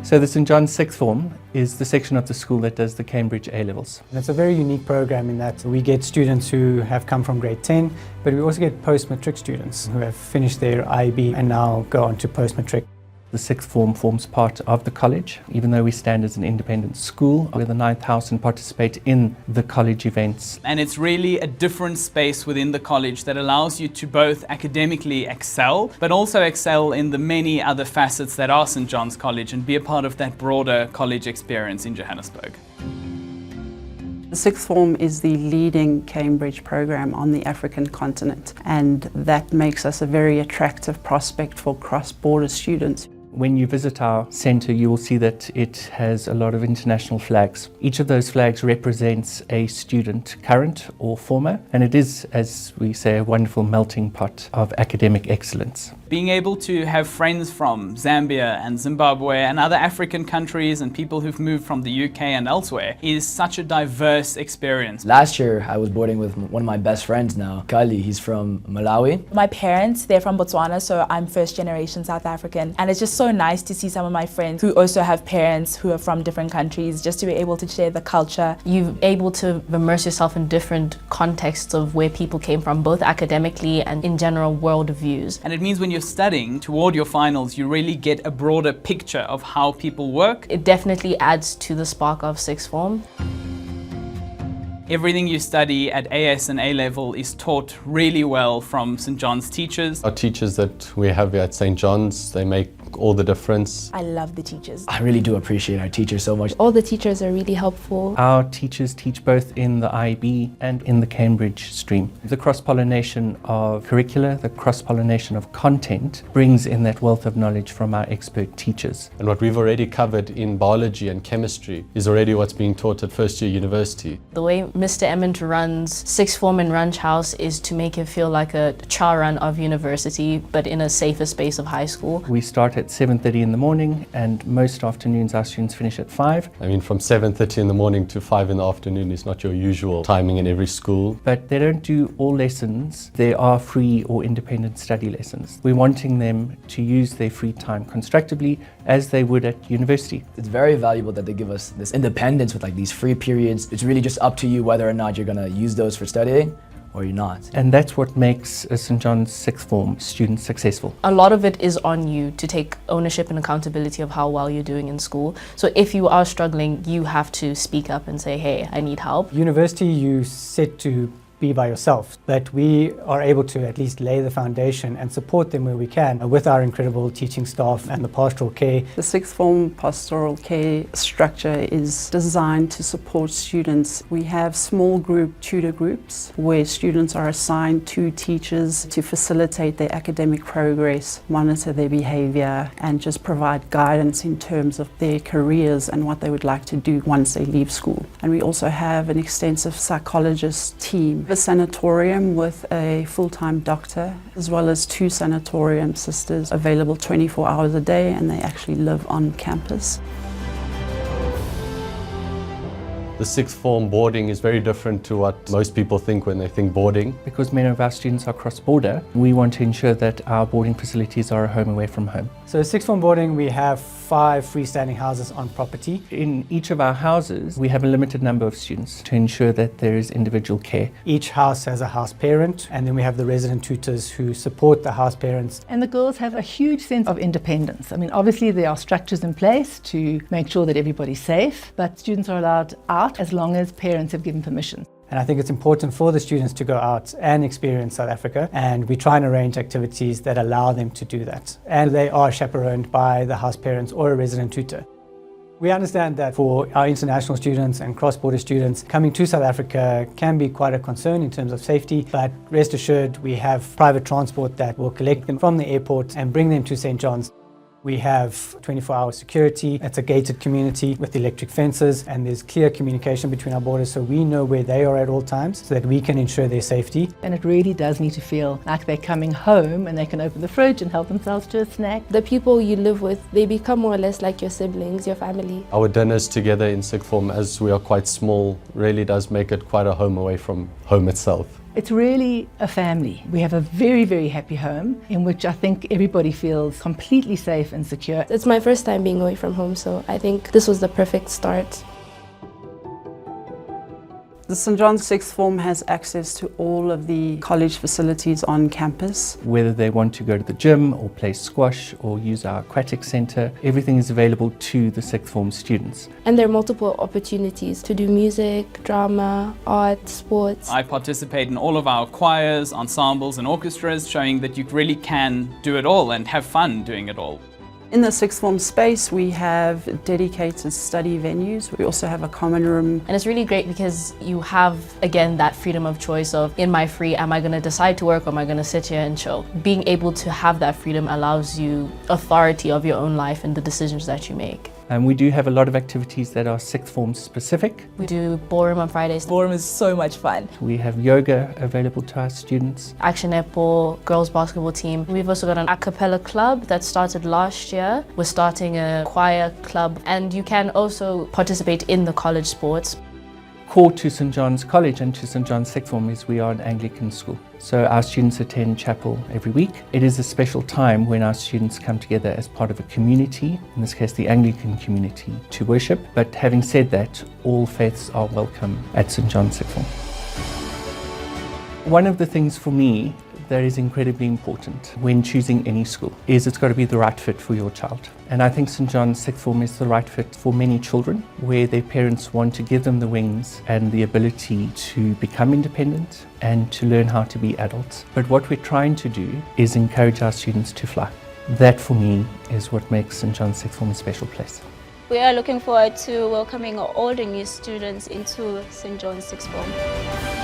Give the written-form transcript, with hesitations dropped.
So the St John's Sixth Form is the section of the school that does the Cambridge A-levels. And it's a very unique program in that we get students who have come from grade 10, but we also get post-matric students who have finished their IB and now go on to post-matric. The Sixth Form forms part of the college, even though we stand as an independent school, where the ninth Houghton participate in the college events. And it's really a different space within the college that allows you to both academically excel, but also excel in the many other facets that are St John's College and be a part of that broader college experience in Johannesburg. The Sixth Form is the leading Cambridge program on the African continent, and that makes us a very attractive prospect for cross-border students. When you visit our centre, you will see that it has a lot of international flags. Each of those flags represents a student, current or former, and it is, as we say, a wonderful melting pot of academic excellence. Being able to have friends from Zambia and Zimbabwe and other African countries and people who've moved from the UK and elsewhere is such a diverse experience. Last year I was boarding with one of my best friends now, Kali. He's from Malawi. My parents, they're from Botswana, so I'm first generation South African, and it's just so nice to see some of my friends who also have parents who are from different countries, just to be able to share the culture. You're able to immerse yourself in different contexts of where people came from, both academically and in general world views. And it means when you're studying toward your finals, you really get a broader picture of how people work. It definitely adds to the spark of Sixth Form. Everything you study at AS and A-level is taught really well from St John's teachers. Our teachers that we have here at St John's, they make all the difference. I love the teachers. I really do appreciate our teachers so much. All the teachers are really helpful. Our teachers teach both in the IB and in the Cambridge stream. The cross-pollination of curricula, the cross-pollination of content brings in that wealth of knowledge from our expert teachers. And what we've already covered in biology and chemistry is already what's being taught at first year university. The way Mr. Emmond runs Sixth Form in Runch House is to make it feel like a char run of university, but in a safer space of high school. We start at 7:30 in the morning, and most afternoons our students finish at 5. I mean, from 7:30 in the morning to 5 in the afternoon is not your usual timing in every school. But they don't do all lessons. There are free or independent study lessons. We're wanting them to use their free time constructively as they would at university. It's very valuable that they give us this independence with like these free periods. It's really just up to you whether or not you're going to use those for studying or you're not. And that's what makes a St John's Sixth Form student successful. A lot of it is on you to take ownership and accountability of how well you're doing in school. So if you are struggling, you have to speak up and say, hey, I need help. University, you set to be by yourself, but we are able to at least lay the foundation and support them where we can with our incredible teaching staff and the pastoral care. The Sixth Form pastoral care structure is designed to support students. We have small group tutor groups where students are assigned to teachers to facilitate their academic progress, monitor their behavior, and just provide guidance in terms of their careers and what they would like to do once they leave school. And we also have an extensive psychologist team, a sanatorium with a full-time doctor, as well as 2 sanatorium sisters available 24 hours a day, and they actually live on campus. The sixth form boarding is very different to what most people think when they think boarding. Because many of our students are cross-border, we want to ensure that our boarding facilities are a home away from home. So sixth form boarding, we have 5 freestanding houses on property. In each of our houses, we have a limited number of students to ensure that there is individual care. Each house has a house parent, and then we have the resident tutors who support the house parents. And the girls have a huge sense of independence. I mean, obviously there are structures in place to make sure that everybody's safe, but students are allowed out as long as parents have given permission. And I think it's important for the students to go out and experience South Africa, and we try and arrange activities that allow them to do that. And they are chaperoned by the house parents or a resident tutor. We understand that for our international students and cross-border students, coming to South Africa can be quite a concern in terms of safety, but rest assured we have private transport that will collect them from the airport and bring them to St. John's. We have 24-hour security. It's a gated community with electric fences, and there's clear communication between our borders, so we know where they are at all times so that we can ensure their safety. And it really does need to feel like they're coming home and they can open the fridge and help themselves to a snack. The people you live with, they become more or less like your siblings, your family. Our dinners together in sixth form, as we are quite small, really does make it quite a home away from home itself. It's really a family. We have a very, very happy home in which I think everybody feels completely safe and secure. It's my first time being away from home, so I think this was the perfect start. The St. John's Sixth Form has access to all of the college facilities on campus. Whether they want to go to the gym or play squash or use our aquatic centre, everything is available to the Sixth Form students. And there are multiple opportunities to do music, drama, art, sports. I participate in all of our choirs, ensembles and orchestras, showing that you really can do it all and have fun doing it all. In the Sixth Form space, we have dedicated study venues. We also have a common room. And it's really great because you have, again, that freedom of choice of, in my free, am I going to decide to work or am I going to sit here and chill? Being able to have that freedom allows you authority of your own life and the decisions that you make. And we do have a lot of activities that are Sixth Form specific. We do ballroom on Fridays. Ballroom is so much fun. We have yoga available to our students. Action netball, girls basketball team. We've also got an a cappella club that started last year. We're starting a choir club, and you can also participate in the college sports. Core to St. John's College and to St. John's Sixth Form is we are an Anglican school. So our students attend chapel every week. It is a special time when our students come together as part of a community, in this case the Anglican community, to worship. But having said that, all faiths are welcome at St. John's Sixth Form. One of the things for me that is incredibly important when choosing any school is it's got to be the right fit for your child. And I think St. John's Sixth Form is the right fit for many children, where their parents want to give them the wings and the ability to become independent and to learn how to be adults. But what we're trying to do is encourage our students to fly. That for me is what makes St. John's Sixth Form a special place. We are looking forward to welcoming all the new students into St. John's Sixth Form.